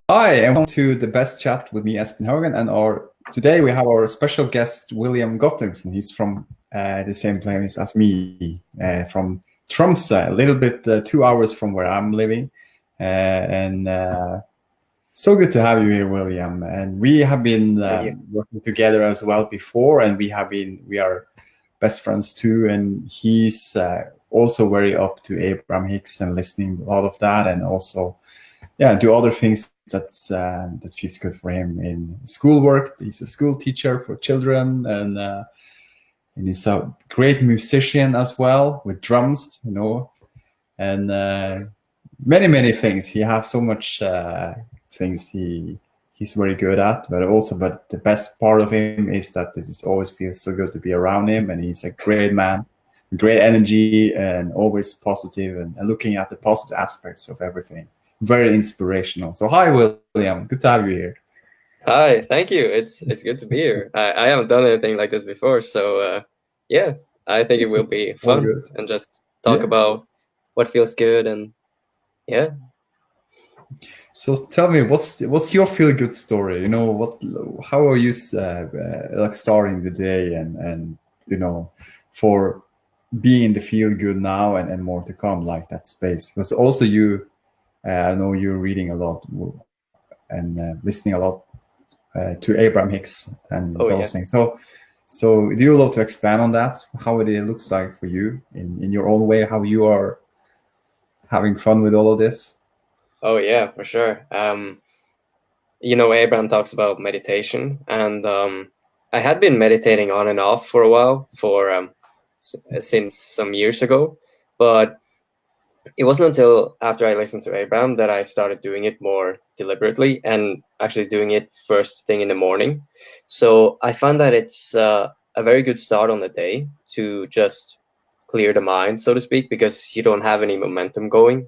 Hi, and welcome to the best chat with me, Espen Haugen, and our today we have our special guest, William Godtliebsen. He's from the same place as me, from Tromsø, a little bit 2 hours from where I'm living, and so good to have you here, William. And we have been Thank you. working together as well before, and we are best friends too. And he's also very up to Abraham Hicks and listening a lot of that, and also do other things that feels good for him in schoolwork. He's a school teacher for children, and he's a great musician as well with drums, and many things. He has so much things he's very good at, but the best part of him is that this is always feels so good to be around him, and he's a great man, great energy, and always positive and looking at the positive aspects of everything. Very inspirational. So hi, William. Good to have you here. Hi, thank you. It's good to be here. I haven't done anything like this before, so yeah, I think it It's will be very fun good. and just talk Yeah. about what feels good and yeah. So tell me, what's your feel good story? How are you like starting the day and for being the feel good now and more to come, like that space. Because also I know you're reading a lot and listening a lot to Abraham Hicks and Oh yeah. those things. So do you love to expand on that? How it looks like for you in your own way, how you are having fun with all of this? Oh yeah, for sure. Abraham talks about meditation, and I had been meditating on and off for a while, for since some years ago, but it wasn't until after I listened to Abraham that I started doing it more deliberately and actually doing it first thing in the morning. So I find that it's a very good start on the day to just clear the mind, so to speak, because you don't have any momentum going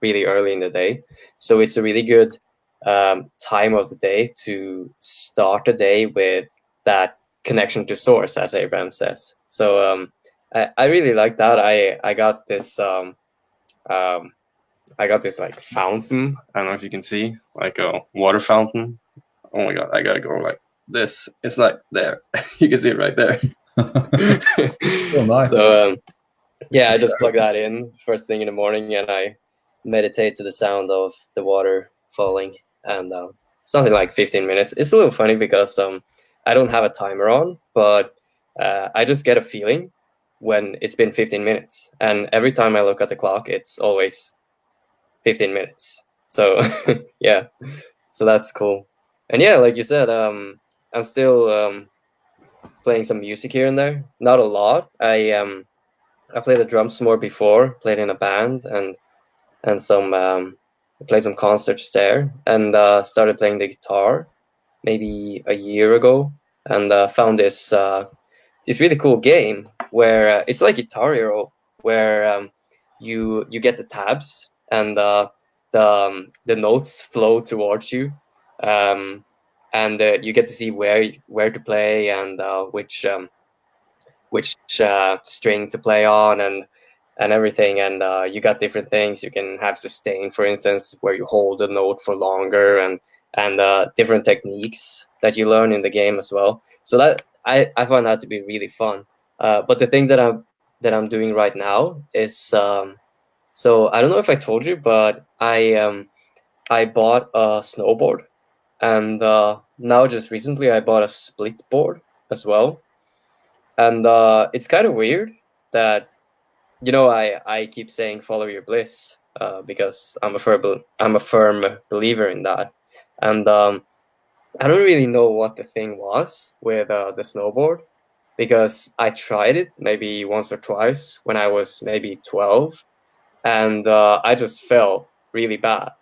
really early in the day. So it's a really good time of the day to start the day with that connection to source, as Abraham says. So I really like that. I got this. Um, I got this like fountain. I don't know if you can see, like a water fountain. Oh my god, I gotta go like this. It's like there. You can see it right there. So nice. So yeah, I just plug that in first thing in the morning, and I meditate to the sound of the water falling, and something like 15 minutes. It's a little funny because I don't have a timer on, but I just get a feeling when it's been 15 minutes, and every time I look at the clock, it's always 15 minutes. So yeah, so that's cool. And yeah, like you said, I'm still playing some music here and there. Not a lot. I played the drums more before, played in a band and some played some concerts there, and started playing the guitar maybe a year ago, and found this really cool game where it's like Guitar Hero, where you get the tabs and the notes flow towards you, um, and you get to see where to play and which string to play on and everything. And you got different things. You can have sustain, for instance, where you hold the note for longer, and different techniques that you learn in the game as well. So that I find that to be really fun. But the thing that I'm doing right now is so I don't know if I told you, but I bought a snowboard, and now just recently I bought a split board as well. And it's kind of weird that I keep saying follow your bliss because I'm a firm believer in that. And I don't really know what the thing was with the snowboard, because I tried it maybe once or twice when I was maybe 12, and I just fell really bad.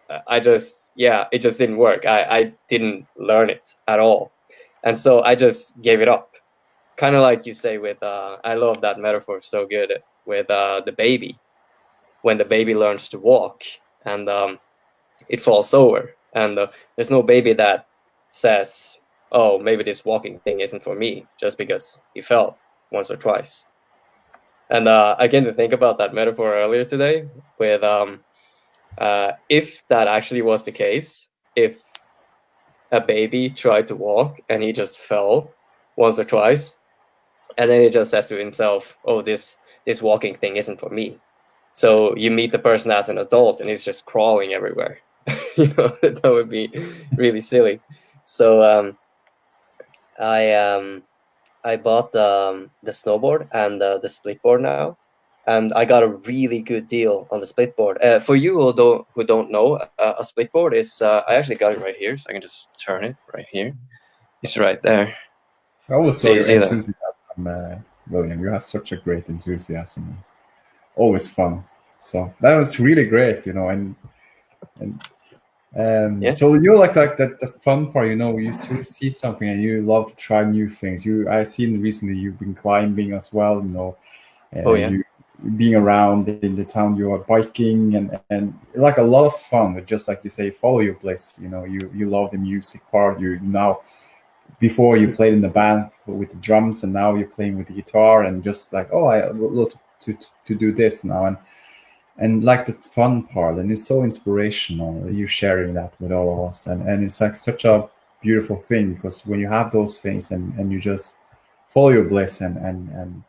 It just didn't work. I didn't learn it at all. And so I just gave it up. Kind of like you say with, I love that metaphor so good with the baby. When the baby learns to walk and it falls over, and there's no baby that says, oh, maybe this walking thing isn't for me just because he fell once or twice. And I came to think about that metaphor earlier today with if that actually was the case, if a baby tried to walk and he just fell once or twice, and then he just says to himself, "Oh, this walking thing isn't for me." So you meet the person as an adult, and he's just crawling everywhere. That would be really silly. So I I bought the snowboard and the split board now, and I got a really good deal on the split board. For you who don't know, a split board is I actually got it right here, so I can just turn it right here. It's right there. I always So saw you your see that? enthusiasm, William. You have such a great enthusiasm. Always fun. So that was really great, and Yeah. so you like that the fun part, you see something and you love to try new things. I've seen recently you've been climbing as well, Oh yeah. you being around in the town, you are biking and like a lot of fun. But just like you say, follow your bliss. You love the music part. You now before you played in the band with the drums, and now you're playing with the guitar, and just like, oh, I would love to do this now, and like the fun part, and it's so inspirational, you sharing that with all of us, and it's like such a beautiful thing, because when you have those things and you just follow your bliss and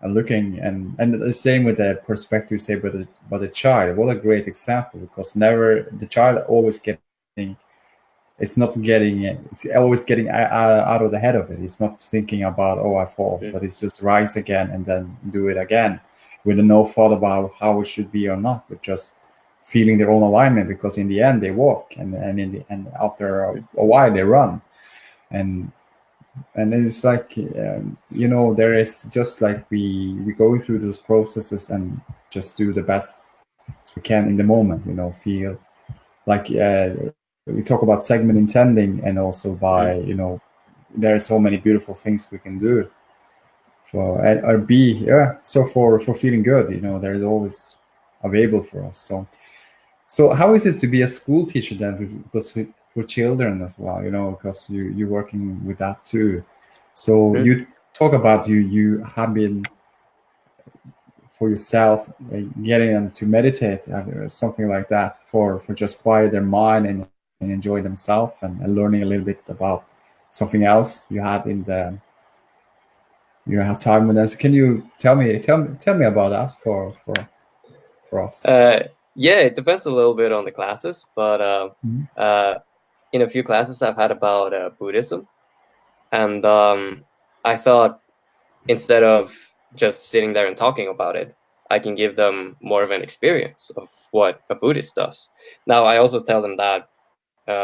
looking, and the same with the perspective you say about the child. What a great example, because never the child always getting, it's always getting out of the head of it. It's not thinking about, oh, I fall, Mm. but it's just rise again and then do it again with no thought about how it should be or not, but just feeling their own alignment, because in the end they walk, and after a while they run, and it's like, there is just like we go through those processes and just do the best as we can in the moment, feel like, we talk about segment intending, and also by, Mm. there are so many beautiful things we can do for, or be, yeah, so for feeling good, there's always available for us. So how is it to be a school teacher then, because for children as well, because you're working with that too. So Mm. you talk about, you have been for yourself, getting them to meditate, something like that, for just quiet their mind and enjoy themselves, and learning a little bit about something else you had time with us. Can you tell me about that for us? Uh, yeah, it depends a little bit on the classes, but Mhm. in a few classes I've had about Buddhism, and I thought, instead of just sitting there and talking about it, I can give them more of an experience of what a Buddhist does. Now, I also tell them that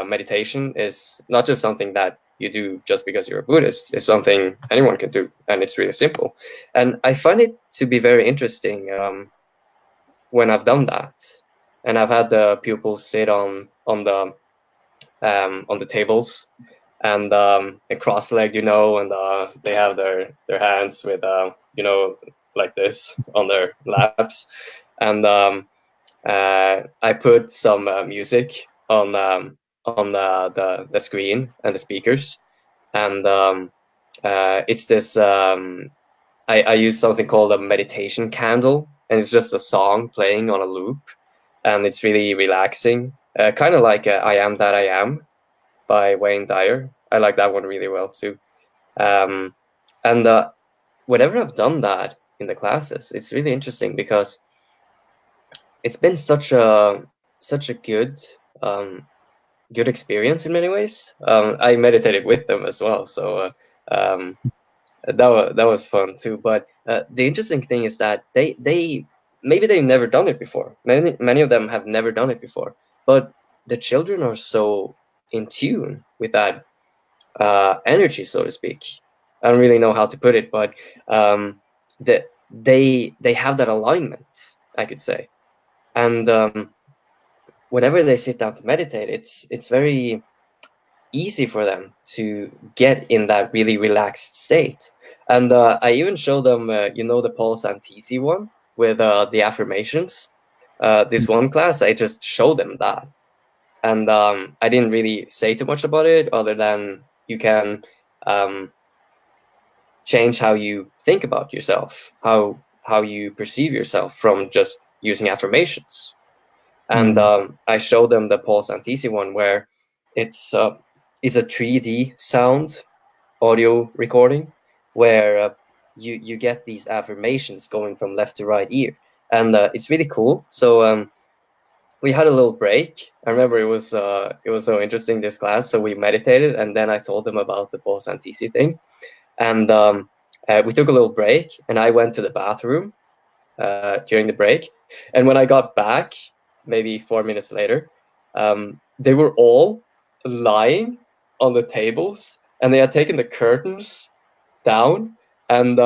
meditation is not just something that you do just because you're a Buddhist. It's something anyone can do, and it's really simple. And I find it to be very interesting when I've done that, and I've had the pupils sit on the tables and cross-legged, and they have their hands with like this on their laps, and I put some music on the screen and the speakers, and it's this. I use something called a meditation candle, and it's just a song playing on a loop, and it's really relaxing, kind of like "I Am That I Am" by Wayne Dyer. I like that one really well too. Um, and whenever I've done that in the classes, it's really interesting because it's been such a um, good experience in many ways. I meditated with them as well, so that was fun too. But the interesting thing is that they maybe they've never done it before. Many of them have never done it before, but the children are so in tune with that energy, so to speak. I don't really know how to put it, but that they have that alignment, I could say. And whenever they sit down to meditate, it's very easy for them to get in that really relaxed state. And I even show them, the Paul Santisi one with the affirmations. This one class, I just showed them that, and I didn't really say too much about it, other than you can um, change how you think about yourself, how you perceive yourself from just using affirmations. And I showed them the Paul Santisi one, where it's a 3D sound audio recording, where you get these affirmations going from left to right ear, and it's really cool. So we had a little break. I remember it was so interesting, this class. So we meditated, and then I told them about the Paul Santisi thing, and we took a little break, and I went to the bathroom during the break. And when I got back, maybe 4 minutes later, they were all lying on the tables, and they had taken the curtains down, and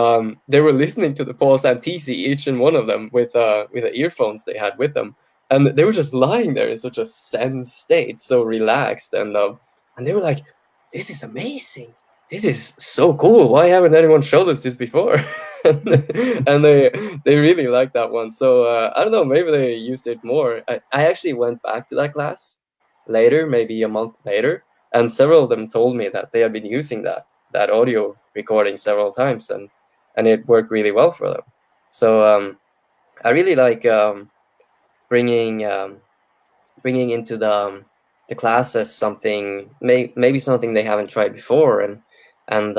they were listening to the Paul Santisi, each and one of them, with the earphones they had with them, and they were just lying there in such a zen state, so relaxed, and they were like, "This is amazing. This is so cool. Why haven't anyone showed us this before?" And they really liked that one. So I don't know, maybe they used it more. I actually went back to that class later, maybe a month later, and several of them told me that they had been using that audio recording several times, and it worked really well for them. So I really like bringing into the classes something, maybe something they haven't tried before, and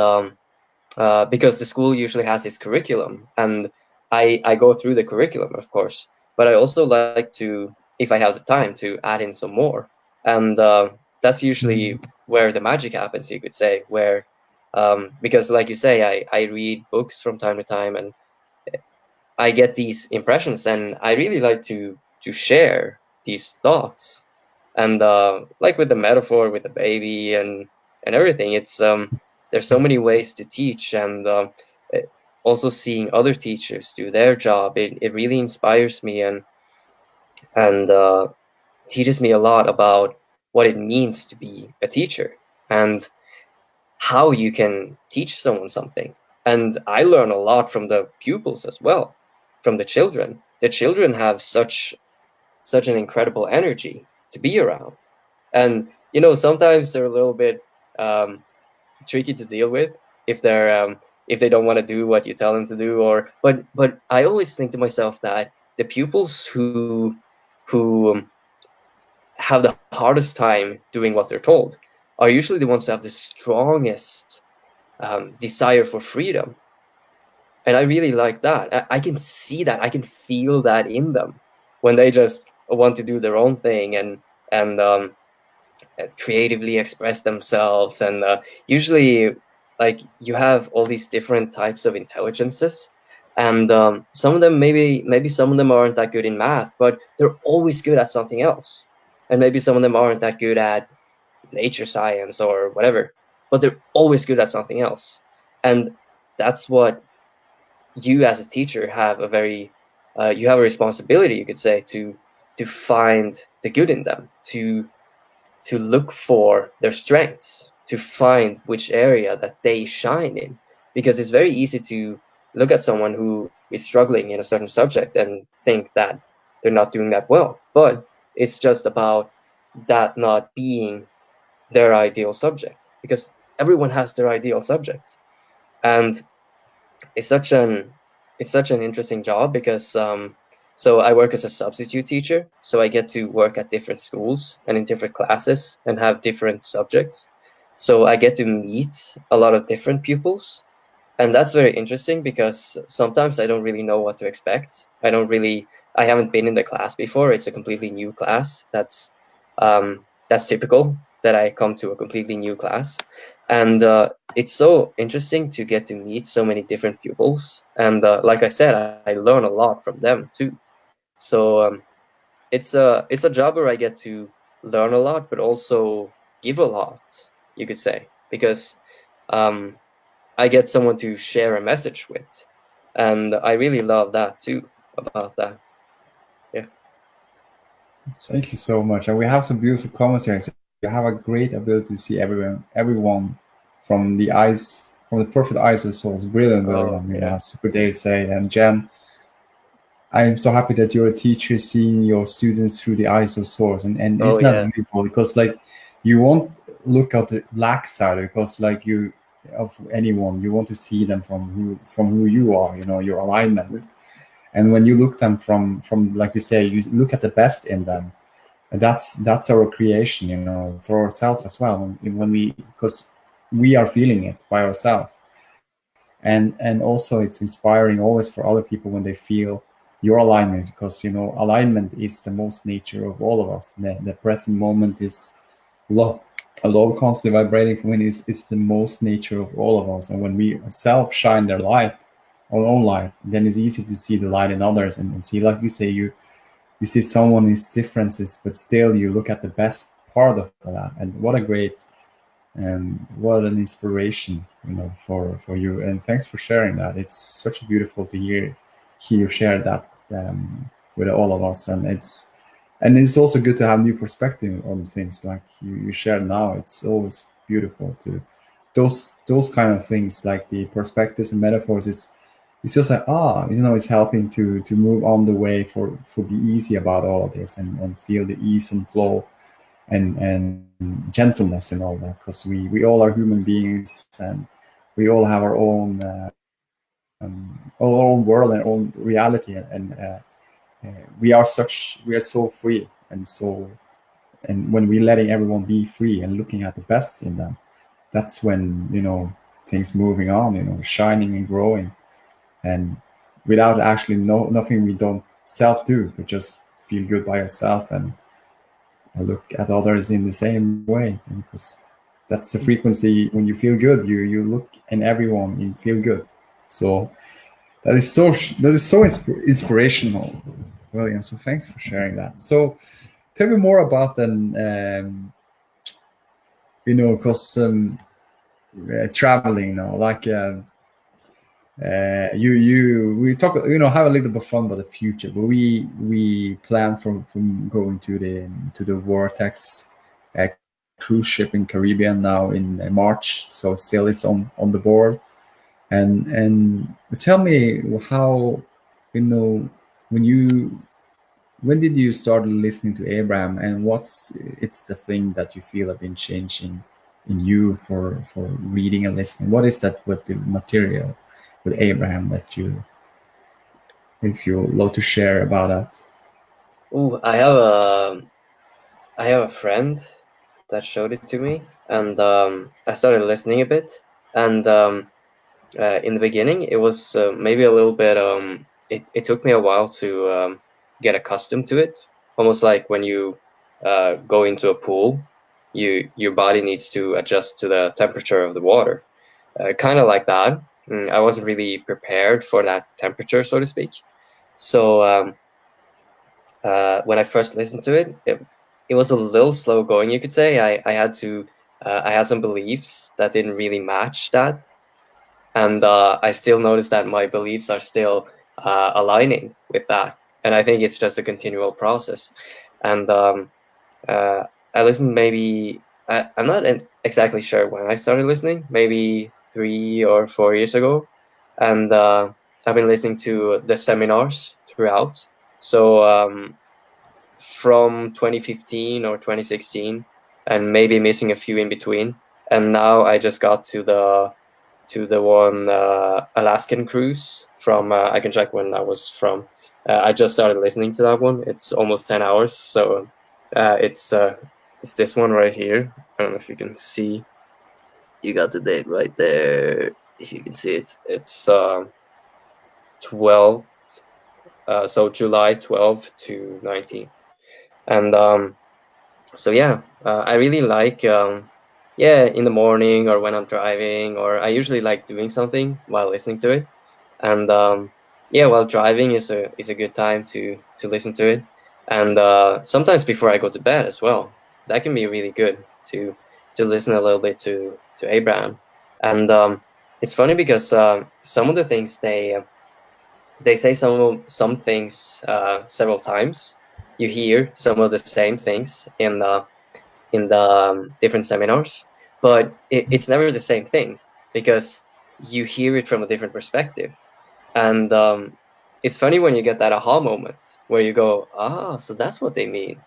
because the school usually has its curriculum, and I go through the curriculum, of course, but I also like to, if I have the time, to add in some more, and that's usually where the magic happens, you could say, where because, like you say, I read books from time to time, and I get these impressions, and I really like to share these thoughts, and like with the metaphor with the baby and everything, it's there's so many ways to teach, and also seeing other teachers do their job, it really inspires me, and teaches me a lot about what it means to be a teacher, and how you can teach someone something. And I learn a lot from the pupils as well, from the children. The children have such an incredible energy to be around, and sometimes they're a little bit tricky to deal with if they don't want to do what you tell them to do, but I always think to myself that the pupils who have the hardest time doing what they're told are usually the ones who have the strongest desire for freedom. And I really like that. I can see that. I can feel that in them when they just want to do their own thing, and creatively express themselves. And usually, like, you have all these different types of intelligences, and some of them, maybe some of them aren't that good in math, but they're always good at something else. And maybe some of them aren't that good at nature science or whatever, but they're always good at something else. And that's what you as a teacher have you have a responsibility, you could say, to find the good in them, to look for their strengths, to find which area that they shine in, because it's very easy to look at someone who is struggling in a certain subject and think that they're not doing that well, but it's just about that not being their ideal subject, because everyone has their ideal subject. And it's such an interesting job, because so I work as a substitute teacher, so I get to work at different schools and in different classes and have different subjects, so I get to meet a lot of different pupils, and that's very interesting, because sometimes I don't really know what to expect. I haven't been in the class before. It's a completely new class. That's typical, that I come to a completely new class, and it's so interesting to get to meet so many different pupils, and like I said, I learn a lot from them too. So it's a job where I get to learn a lot, but also give a lot, you could say, because I get someone to share a message with, and I really love that too, about that. Yeah. Thank you so much. And we have some beautiful comments here. So you have a great ability to see everyone from the perfect eyes of souls. Brilliant, William. Yeah. Super day say. And Jen, I'm so happy that you're a teacher seeing your students through the eyes of source. And isn't that beautiful? Because like, you won't look at the black side, because like of anyone, you want to see them from who you are, your alignment. And when you look them from like you say, you look at the best in them, and that's our creation, you know, for ourselves as well. When we, because we are feeling it by ourselves, and also it's inspiring always for other people when they feel your alignment, because you know alignment is the most nature of all of us. The present moment is love, a low constantly vibrating for me is the most nature of all of us. And when we ourselves shine their light, our own light, then it's easy to see the light in others, and see, like you say, you see someone's differences, but still you look at the best part of that. And what a great, what an inspiration, you know, for you. And thanks for sharing that. It's such beautiful to hear you share that, with all of us. And it's also good to have new perspective on things like you shared now. It's always beautiful to those kind of things, like the perspectives and metaphors. It's just like, you know, it's helping to move on the way for be easy about all of this, and feel the ease and flow, and gentleness and all that, because we all are human beings, and we all have our own world and own reality, and we are so free, and when we're letting everyone be free and looking at the best in them, that's when, you know, things moving on, you know, shining and growing, and without actually nothing we don't self do, but just feel good by yourself, and look at others in the same way, because that's the frequency. When you feel good, you look in everyone and feel good. So that is so inspirational, William. So thanks for sharing that. So tell me more about then, you know, because traveling, you know, like we talk, you know, have a little bit of fun about the future, but we plan from going to the Vortex cruise ship in Caribbean now in March, so still it's on the board. And tell me how, you know, when did you start listening to Abraham, and it's the thing that you feel have been changing in you for reading and listening? What is that with the material with Abraham that you, if you love to share about that? Ooh, I have a friend that showed it to me, and I started listening a bit. And in the beginning, it was maybe a little bit. It took me a while to get accustomed to it. Almost like when you go into a pool, your body needs to adjust to the temperature of the water. Kind of like that. I wasn't really prepared for that temperature, so to speak. So when I first listened to it was a little slow going, you could say. I had to I had some beliefs that didn't really match that, and I still notice that my beliefs are still aligning with that. And I think it's just a continual process. And I listened maybe I'm not exactly sure when I started listening, maybe 3 or 4 years ago, and I've been listening to the seminars throughout. So from 2015 or 2016, and maybe missing a few in between. And now I just got to the one Alaskan cruise from I can check when I was from. I just started listening to that one. It's almost 10 hours, so it's this one right here. I don't know if you can see. You got the date right there. If you can see it, it's 12. So July 12 to 19. And so yeah, I really like in the morning or when I'm driving, or I usually like doing something while listening to it. And while driving is a good time to listen to it. And sometimes before I go to bed as well, that can be really good to listen a little bit to Abraham. And it's funny because some of the things they say some things several times. You hear some of the same things in the different seminars, but it's never the same thing, because you hear it from a different perspective. And it's funny when you get that aha moment where you go, so that's what they mean.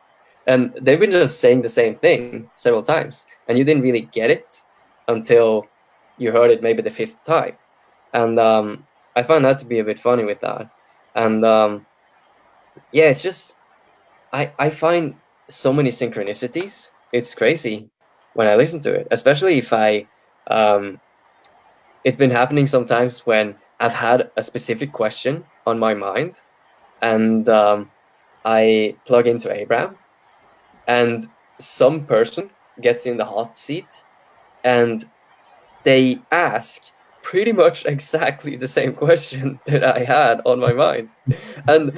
And they've been just saying the same thing several times, and you didn't really get it until you heard it maybe the fifth time. And I find that to be a bit funny with that. And yeah, it's just I find so many synchronicities. It's crazy when I listen to it, especially if I it's been happening sometimes when I've had a specific question on my mind, and I plug into Abraham, and some person gets in the hot seat, and they ask pretty much exactly the same question that I had on my mind. And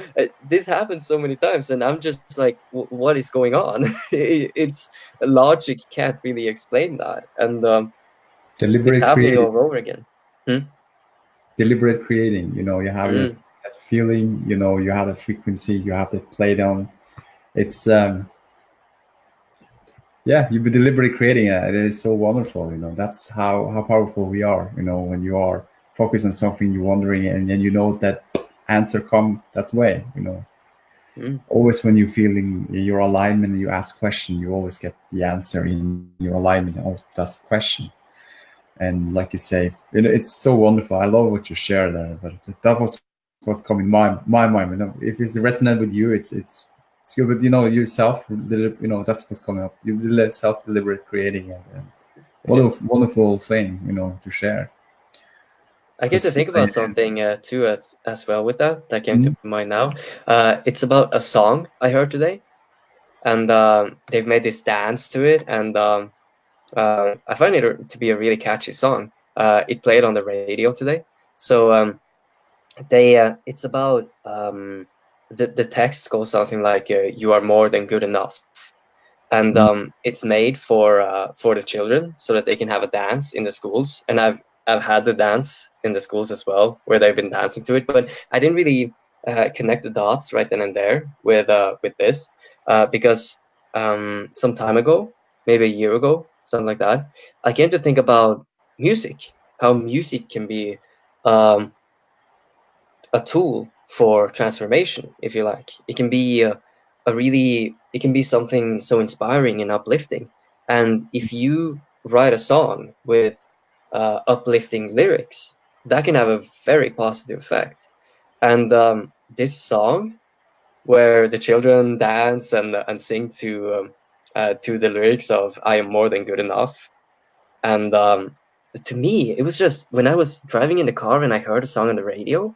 this happens so many times, and I'm just like, what is going on? It's logic can't really explain that, and it's Deliberate happening creating. all over again. Deliberate creating. You have Mm. that feeling. You have a frequency. You have that play down. It's yeah, you be deliberately creating it. It is so wonderful. That's how powerful we are. When you are focused on something, you're wondering, and then that answer come that way. Mm. Always when you're feeling your alignment, you ask question, you always get the answer in your alignment. Oh, that's the question. And like you say, it's so wonderful. I love what you share there. But that was what come in my mind. If it's resonant with you, it's good. But yourself, that's what's coming up. You self deliberate creating it. And what Yeah. a wonderful thing, to share. I came to Because think about something too as well with that came to mm, mind now. It's about a song I heard today, and they've made this dance to it, and I find it to be a really catchy song. It played on the radio today, so they it's about the text goes something like "You are more than good enough," and mm, it's made for the children so that they can have a dance in the schools. And I've had the dance in the schools as well, where they've been dancing to it, but I didn't really connect the dots right then and there with this because some time ago, maybe a year ago, something like that, I came to think about music, how music can be um, a tool for transformation, if you like. It can be it can be something so inspiring and uplifting. And if you write a song with uplifting lyrics, that can have a very positive effect. And this song, where the children dance and sing to the lyrics of "I am more than good enough," and to me, it was just when I was driving in the car and I heard a song on the radio,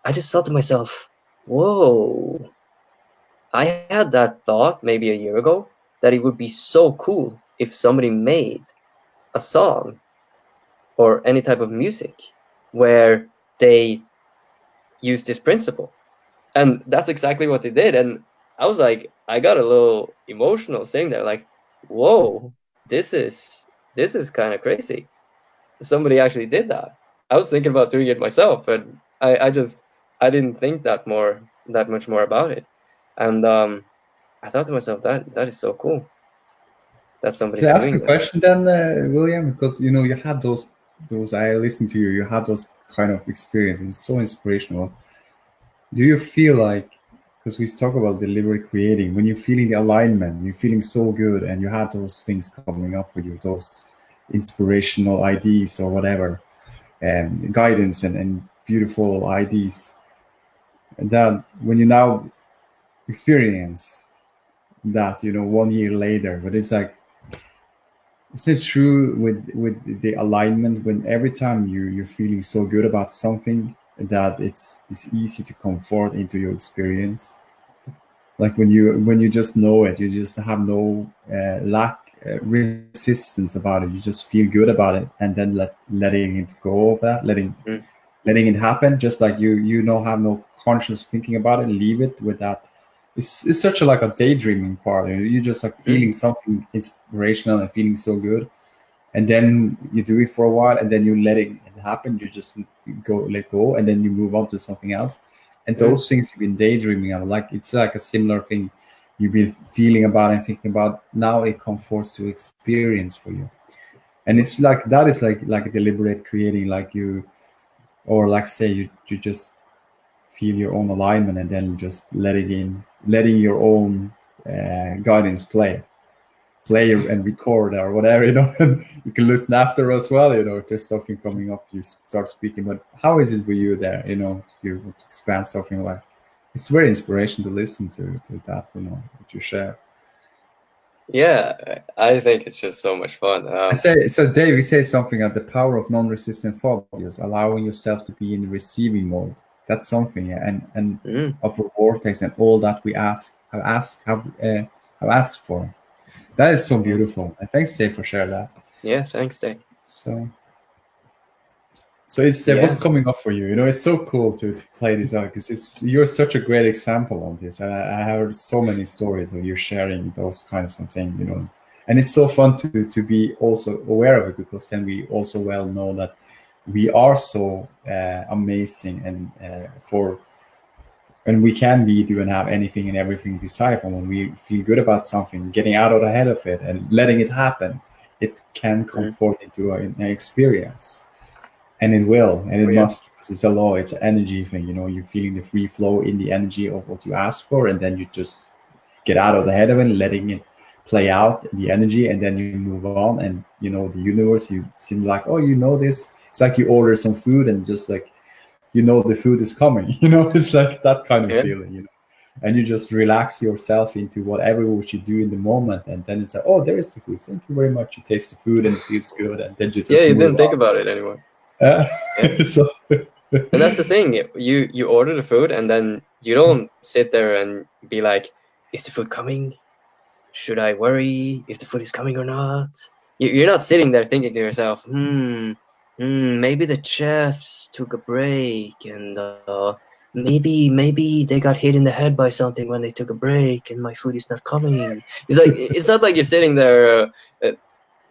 I just thought to myself, whoa, I had that thought maybe a year ago that it would be so cool if somebody made a song or any type of music where they use this principle. And that's exactly what they did. And I was like, I got a little emotional sitting there, like, whoa, this is kind of crazy. Somebody actually did that. I was thinking about doing it myself, but I didn't think that much more about it. And I thought to myself, that is so cool that Can somebody's I ask you doing a that. question then, William? Because you had those. I listened to you. You had those kind of experiences. It's so inspirational. Do you feel like, because we talk about deliberate creating, when you're feeling the alignment, you're feeling so good, and you had those things coming up with you, those inspirational ideas or whatever, and guidance and beautiful ideas, and that when you now experience that, 1 year later, but it's like, is it true with the alignment when every time you're feeling so good about something that it's easy to comfort into your experience? Like when you just know it, you just have no lack resistance about it. You just feel good about it, and then letting it go of that, Mm, letting it happen, just like you don't have no conscious thinking about it. Leave it with that. It's such a like a daydreaming part. You're just like mm, feeling something inspirational and feeling so good, and then you do it for a while, and then you let it happen. You just let go, and then you move on to something else. And mm, those things you've been daydreaming of, like it's like a similar thing you've been feeling about and thinking about. Now it comes forth to experience for you, and it's like that is like a deliberate creating, like you, or like say you just feel your own alignment, and then just letting your own guidance play. play and record or whatever, you know. And you can listen after as well, you know, if there's something coming up, you start speaking. But how is it for you there, you know, you want to expand something like, it's very inspirational to listen to that, you know, what you share. Yeah, I think it's just so much fun. I say, so Dave, you say something at the power of non-resistant thought, just allowing yourself to be in the receiving mode. That's something, yeah, and of a vortex and all that we have asked for. That is so beautiful. And thanks, Dave, for sharing that. Yeah, thanks, Dave. So it's what's coming up for you. You know, it's so cool to play this out because you're such a great example on this. And I heard so many stories of you sharing those kinds of things, you know. And it's so fun to be also aware of it, because then we also well know that we are so amazing and we can do and have anything and everything decide from. When we feel good about something, getting out of the head of it and letting it happen, it can come forth into an experience. And it will, and it must, because it's a law, it's an energy thing, you know. You're feeling the free flow in the energy of what you ask for, and then you just get out of the head of it, letting it play out the energy, and then you move on. And you know, the universe, you seem like, oh, you know, this, it's like you order some food and just like, you know, the food is coming, you know. It's like that kind of feeling, you know. And you just relax yourself into whatever what you do in the moment, and then it's like, oh, there is the food, thank you very much. You taste the food and it feels good, and then you just you didn't think about it anymore. So and that's the thing, you order the food, and then you don't sit there and be like, is the food coming? Should I worry if the food is coming or not? You're not sitting there thinking to yourself, maybe the chefs took a break, and maybe they got hit in the head by something when they took a break, and my food is not coming. It's like, it's not like you're sitting there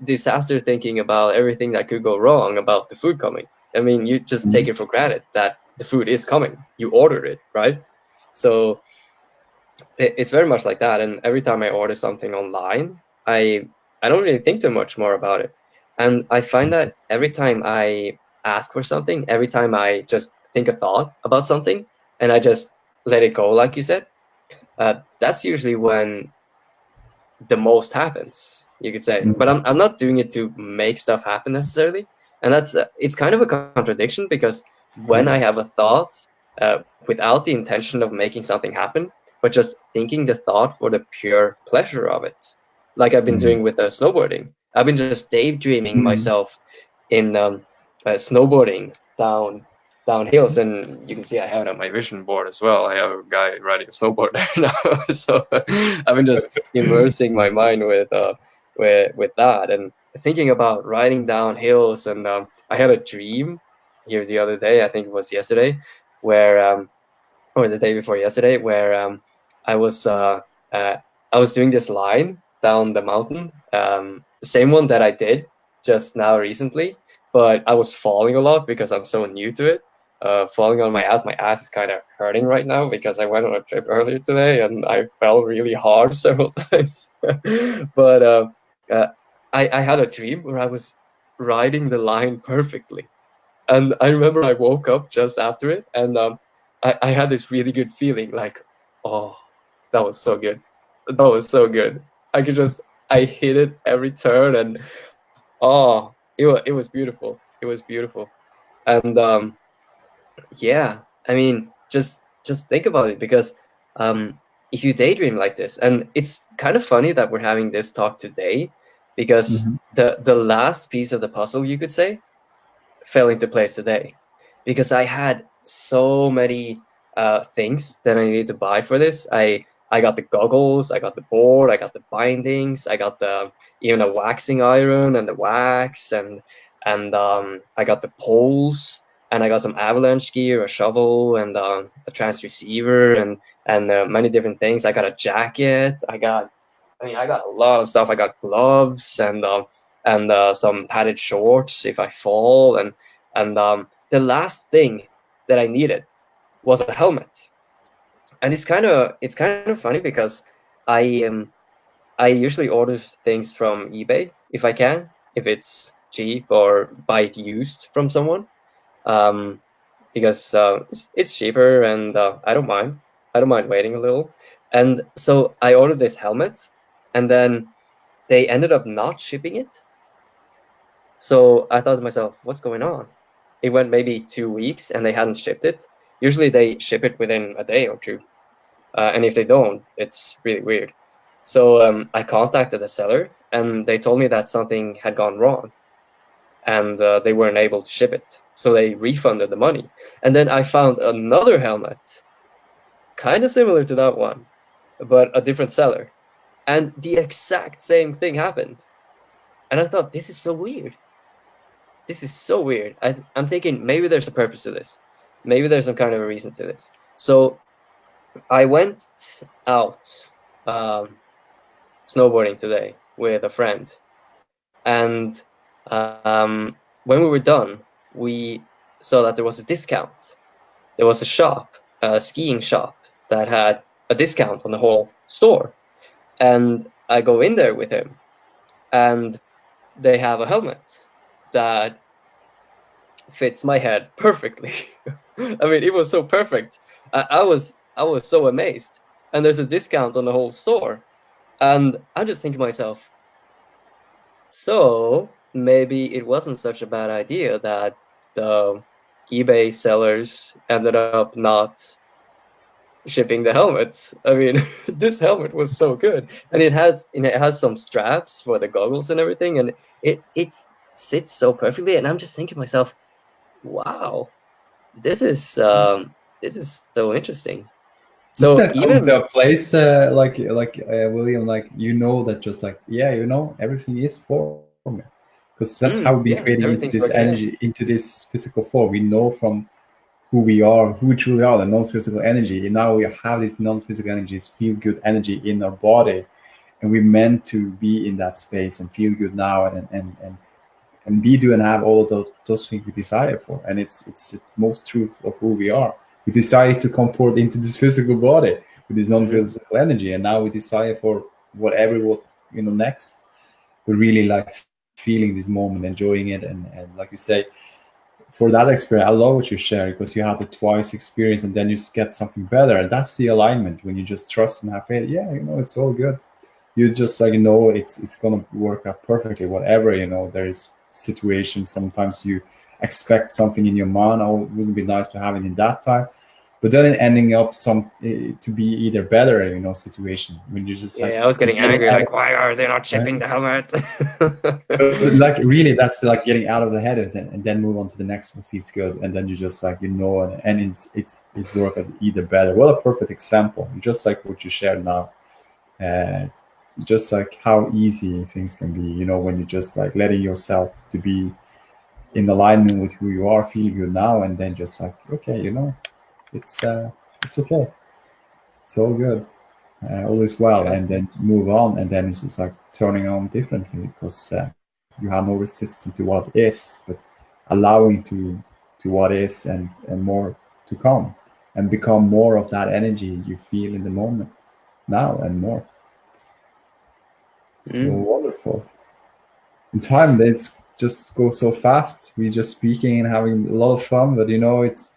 disaster thinking about everything that could go wrong about the food coming. I mean, you just take it for granted that the food is coming. You ordered it, right? So it's very much like that. And every time I order something online, I don't really think too much more about it. And I find that every time I ask for something, every time I just think a thought about something and I just let it go, like you said, that's usually when the most happens, you could say. But I'm not doing it to make stuff happen necessarily. And that's it's kind of a contradiction, because when I have a thought without the intention of making something happen, but just thinking the thought for the pure pleasure of it, like I've been doing with snowboarding. I've been just daydreaming myself in snowboarding down hills, and you can see I have it on my vision board as well. I have a guy riding a snowboard there now, so I've been just immersing my mind with that and thinking about riding down hills. And I had a dream here the other day, I think it was yesterday, where or the day before yesterday, where I was doing this line down the mountain, same one that I did just now recently, but I was falling a lot because I'm so new to it. Falling on my ass. My ass is kind of hurting right now because I went on a trip earlier today and I fell really hard several times. But I had a dream where I was riding the line perfectly. And I remember I woke up just after it, and I had this really good feeling, like, oh, that was so good. That was so good. I hit it every turn, and oh, it was beautiful. It was beautiful. And yeah, I mean, just think about it, because if you daydream like this, and it's kind of funny that we're having this talk today, because the last piece of the puzzle, you could say, fell into place today, because I had so many things that I needed to buy for this. I got the goggles, I got the board, I got the bindings, I got the even a waxing iron and the wax, and I got the poles, and I got some avalanche gear, a shovel, and a transceiver, and many different things. I got a jacket. I got a lot of stuff. I got gloves and some padded shorts if I fall, and the last thing that I needed was a helmet. And it's kind of funny, because I usually order things from eBay if I can, if it's cheap, or buy it used from someone, because it's cheaper, and I don't mind. I don't mind waiting a little. And so I ordered this helmet, and then they ended up not shipping it. So I thought to myself, what's going on? It went maybe 2 weeks and they hadn't shipped it. Usually they ship it within a day or two. And if they don't, it's really weird. So I contacted the seller and they told me that something had gone wrong and they weren't able to ship it. So they refunded the money. And then I found another helmet, kind of similar to that one, but a different seller. And the exact same thing happened. And I thought, this is so weird. This is so weird. I'm thinking maybe there's a purpose to this. Maybe there's some kind of a reason to this. So I went out snowboarding today with a friend. And when we were done, we saw that there was a discount. There was a shop, a skiing shop, that had a discount on the whole store. And I go in there with him, and they have a helmet that fits my head perfectly. I mean, it was so perfect. I was so amazed. And there's a discount on the whole store. And I'm just thinking to myself, so maybe it wasn't such a bad idea that the eBay sellers ended up not shipping the helmets. I mean, this helmet was so good, and it has some straps for the goggles and everything, and it sits so perfectly. And I'm just thinking to myself, wow, this is so interesting. Isn't So that even the place, William, like, you know, that just like, yeah, you know, everything is for me, because that's how we've been creating into everything's this working out. energy, into this physical form. We know from who we are, who we truly are, the non-physical energy, and now we have this non-physical energy, this feel-good energy in our body, and we're meant to be in that space and feel good now, and be, do, and have all of those things we desire for. And it's the most truth of who we are. We desire to come forth into this physical body with this non-physical energy, and now we desire for whatever next. We're really like feeling this moment, enjoying it, and like you say, for that experience, I love what you share, because you had the twice experience and then you get something better, and that's the alignment. When you just trust and have faith, yeah, it's all good. You just like it's gonna work out perfectly. Whatever, there is situations. Sometimes you expect something in your mind. Oh, it wouldn't be nice to have it in that time, but then it ending up to be either better, situation when you just I was getting angry, like, why are they not shipping the helmet? But like, really, that's like getting out of the head of it, and then move on to the next one feels good, and then you just like, and it's work at either better. What a perfect example, just like what you shared now. Just like how easy things can be, when you just like letting yourself to be in alignment with who you are, feel good now, and then just like, okay, it's okay, it's all good, all is well, and then move on, and then it's just like turning on differently, because you have no resistance to what is, but allowing to what is, and more to come, and become more of that energy you feel in the moment now, and more. So wonderful. In time, it's just goes so fast. We just speaking and having a lot of fun, but it's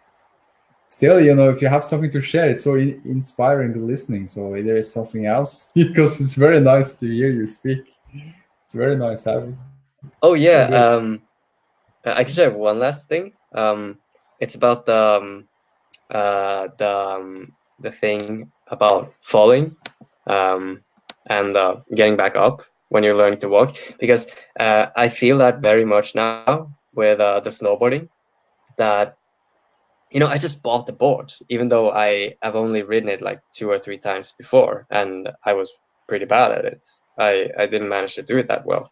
still, if you have something to share, it's so inspiring to listening. So there is something else, because it's very nice to hear you speak. It's very nice having. Oh yeah, so I can share one last thing. It's about the thing about falling, and getting back up when you're learning to walk, because I feel that very much now with the snowboarding, that I just bought the board, even though I have only ridden it like 2 or 3 times before, and I was pretty bad at it. I didn't manage to do it that well,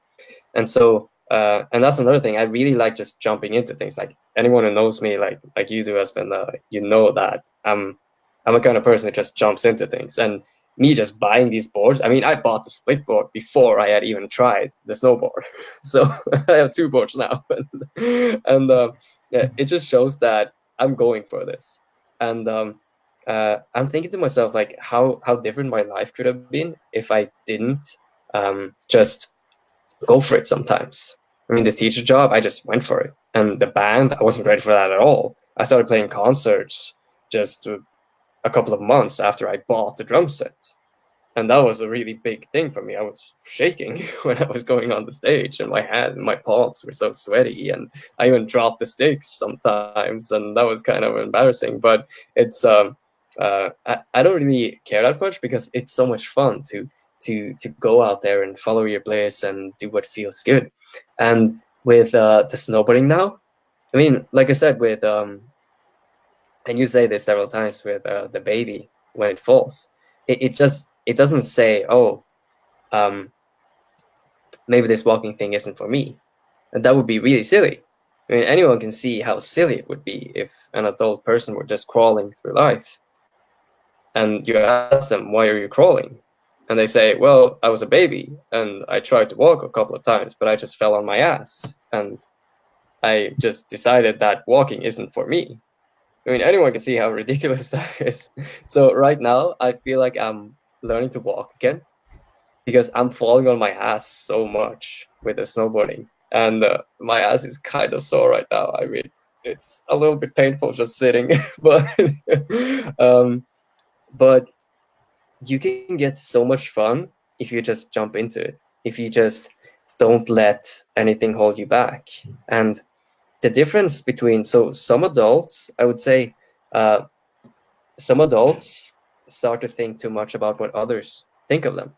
and so and that's another thing. I really like just jumping into things. Like, anyone who knows me, like you do, Espen, that I'm a kind of person who just jumps into things. And me just buying these boards, I mean, I bought the split board before I had even tried the snowboard, so I have 2 boards now, and yeah, it just shows that I'm going for this. And I'm thinking to myself, like, how different my life could have been if I didn't just go for it sometimes. I mean, the teacher job, I just went for it. And the band, I wasn't ready for that at all. I started playing concerts just a couple of months after I bought the drum set. And that was a really big thing for me. I was shaking when I was going on the stage, and my palms were so sweaty, and I even dropped the sticks sometimes, and that was kind of embarrassing. But it's I don't really care that much because it's so much fun to go out there and follow your bliss and do what feels good. And with the snowboarding now, I mean, like I said, with and you say this several times with the baby when it falls, it doesn't say, oh, maybe this walking thing isn't for me, and that would be really silly. I mean, anyone can see how silly it would be if an adult person were just crawling through life, and you ask them, why are you crawling? And they say, well, I was a baby and I tried to walk a couple of times, but I just fell on my ass, and I just decided that walking isn't for me. I mean, anyone can see how ridiculous that is. So right now, I feel like I'm learning to walk again because I'm falling on my ass so much with the snowboarding, and my ass is kind of sore right now. I mean, it's a little bit painful just sitting, but but you can get so much fun if you just jump into it. If you just don't let anything hold you back. And the difference between, so some adults, I would say, some adults start to think too much about what others think of them,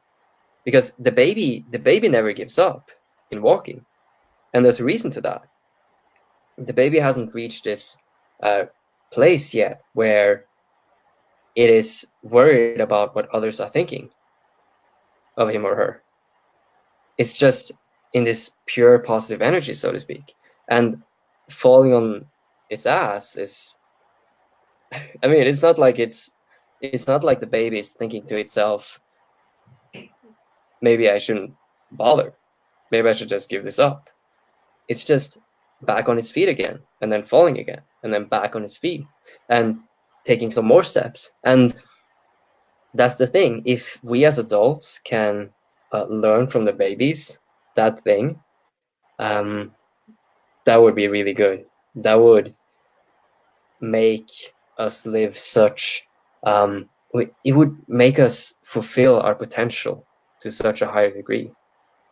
because the baby never gives up in walking, and there's a reason to that. The baby hasn't reached this place yet where it is worried about what others are thinking of him or her. It's just in this pure positive energy, so to speak. And falling on its ass is, I mean, it's not like the baby is thinking to itself, maybe I shouldn't bother. Maybe I should just give this up. It's just back on its feet again, and then falling again, and then back on its feet, and taking some more steps. And that's the thing. If we as adults can learn from the babies that thing, that would be really good. That would make us live such, it would make us fulfill our potential to such a higher degree.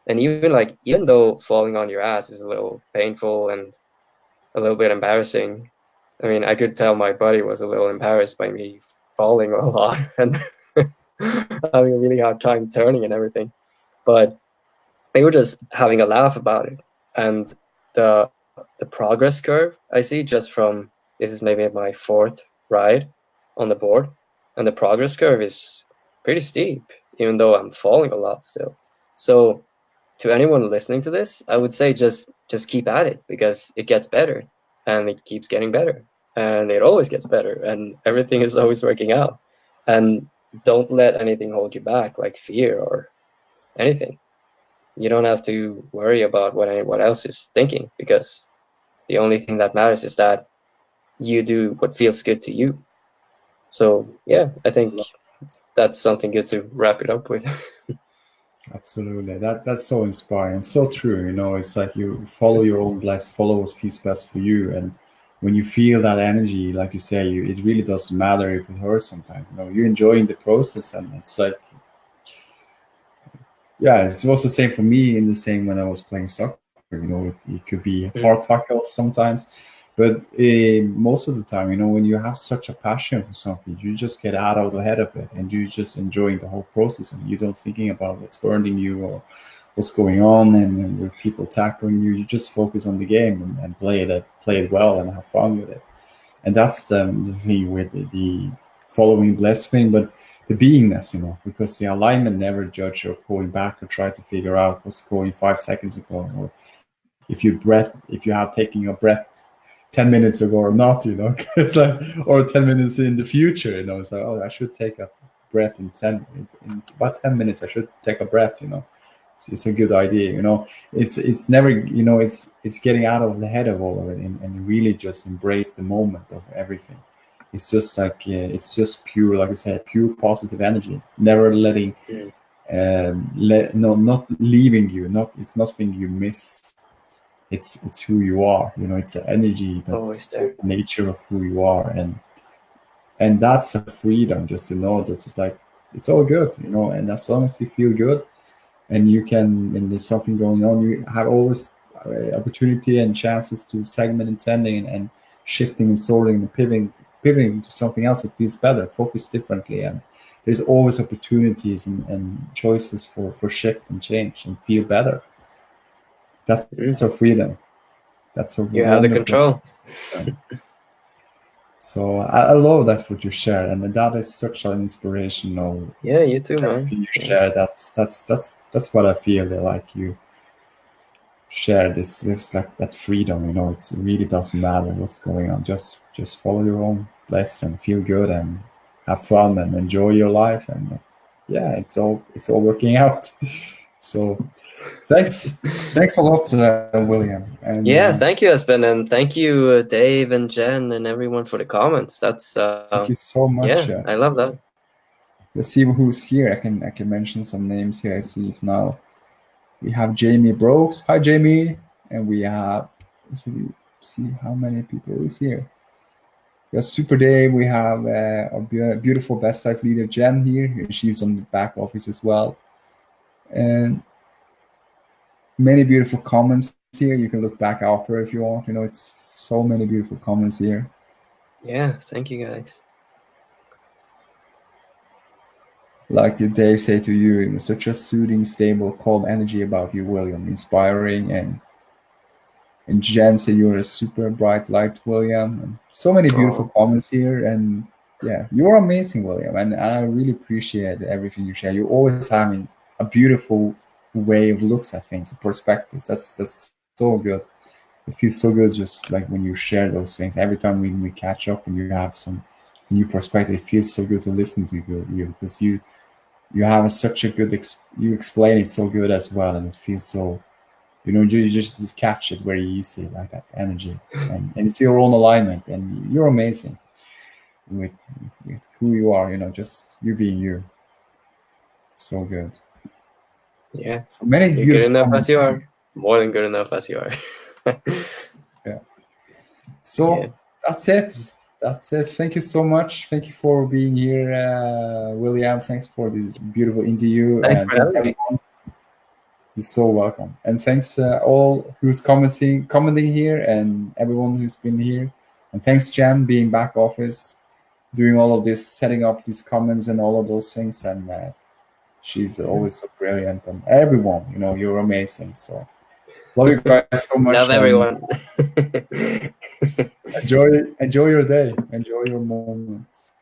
And even though falling on your ass is a little painful and a little bit embarrassing, I mean, I could tell my buddy was a little embarrassed by me falling a lot and having a really hard time turning and everything. But they were just having a laugh about it. And the progress curve I see just from, this is maybe my fourth ride on the board, and the progress curve is pretty steep, even though I'm falling a lot still. So to anyone listening to this, I would say just keep at it, because it gets better, and it keeps getting better, and it always gets better, and everything is always working out. And don't let anything hold you back, like fear or anything. You don't have to worry about what anyone else is thinking, because the only thing that matters is that you do what feels good to you. So yeah, I think that's something good to wrap it up with. Absolutely. That's so inspiring. So true. You know, it's like you follow your own bliss, follow what feels best for you. And when you feel that energy, like you say, it really doesn't matter if it hurts sometimes. You know, you're enjoying the process, and it's like, yeah, it was the same for me in the same when I was playing soccer. You know, it could be hard tackles sometimes, but most of the time, you know, when you have such a passion for something, you just get out of the head of it, and you just enjoying the whole process, and you don't thinking about what's hurting you or what's going on, and with people tackling you. You just focus on the game and play it well and have fun with it. And that's the thing with the following blessed thing, but the beingness, you know, because the alignment never judge or going back or try to figure out what's going 5 seconds ago, or if you have taken a breath 10 minutes ago or not, you know. It's like, or 10 minutes in the future, you know. It's like, oh, I should take a breath in about 10 minutes. I should take a breath, you know. It's a good idea, you know. It's never, you know, it's getting out of the head of all of it, and really just embrace the moment of everything. It's just like, it's just pure, like I said, pure positive energy. Never letting, not leaving you. It's nothing you miss. It's who you are. You know, it's an energy that's the nature of who you are, and that's a freedom just to know that it's like it's all good, you know. And as long as you feel good, and you can, and there's something going on, you have always opportunity and chances to segment intending and shifting and sorting and pivoting to something else that feels better, focus differently, and there's always opportunities and choices for shift and change and feel better. That's our freedom. That's a you have the control. So I love that what you share, and that is such an inspirational. Yeah, you too, man. You share that's what I feel like you share this. It's like that freedom, you know. It really doesn't matter what's going on. Just follow your own bliss and feel good and have fun and enjoy your life. And yeah, it's all working out. So thanks a lot, William. And yeah, thank you, Espen, and thank you, Dave and Jen and everyone for the comments. That's thank you so much. Yeah, I love that. Let's see who's here. I can mention some names here. I see if now we have Jamie Brooks. Hi, Jamie. And we have, see how many people is here. We have Super Dave. We have a beautiful Best Life leader, Jen, here. She's on the back office as well. And many beautiful comments here. You can look back after if you want. You know, it's so many beautiful comments here. Yeah, thank you, guys. Like they say to you, such a soothing, stable, calm energy about you, William. Inspiring. And Jen say you're a super bright light, William. And so many beautiful comments here. And yeah, you're amazing, William. And I really appreciate everything you share. You're always having a beautiful way of looks at things, perspectives. That's so good. It feels so good just like when you share those things. Every time we catch up and you have some new perspective, it feels so good to listen to you because you have such a good you explain it so good as well, and it feels so, you know, you just catch it very easy, like that energy, and it's your own alignment, and you're amazing with who you are, you know, just you being you. So good. Yeah. So many. You're good enough as you are. More than good enough as you are. Yeah. So yeah. That's it. Thank you so much. Thank you for being here, William. Thanks for this beautiful interview. Thanks for having me. You're so welcome. And thanks all who's commenting here, and everyone who's been here. And thanks, Jan, being back office, doing all of this, setting up these comments and all of those things. And she's always so brilliant. And everyone, you know, you're amazing. So love you guys so much. Love everyone. enjoy your day. Enjoy your moments.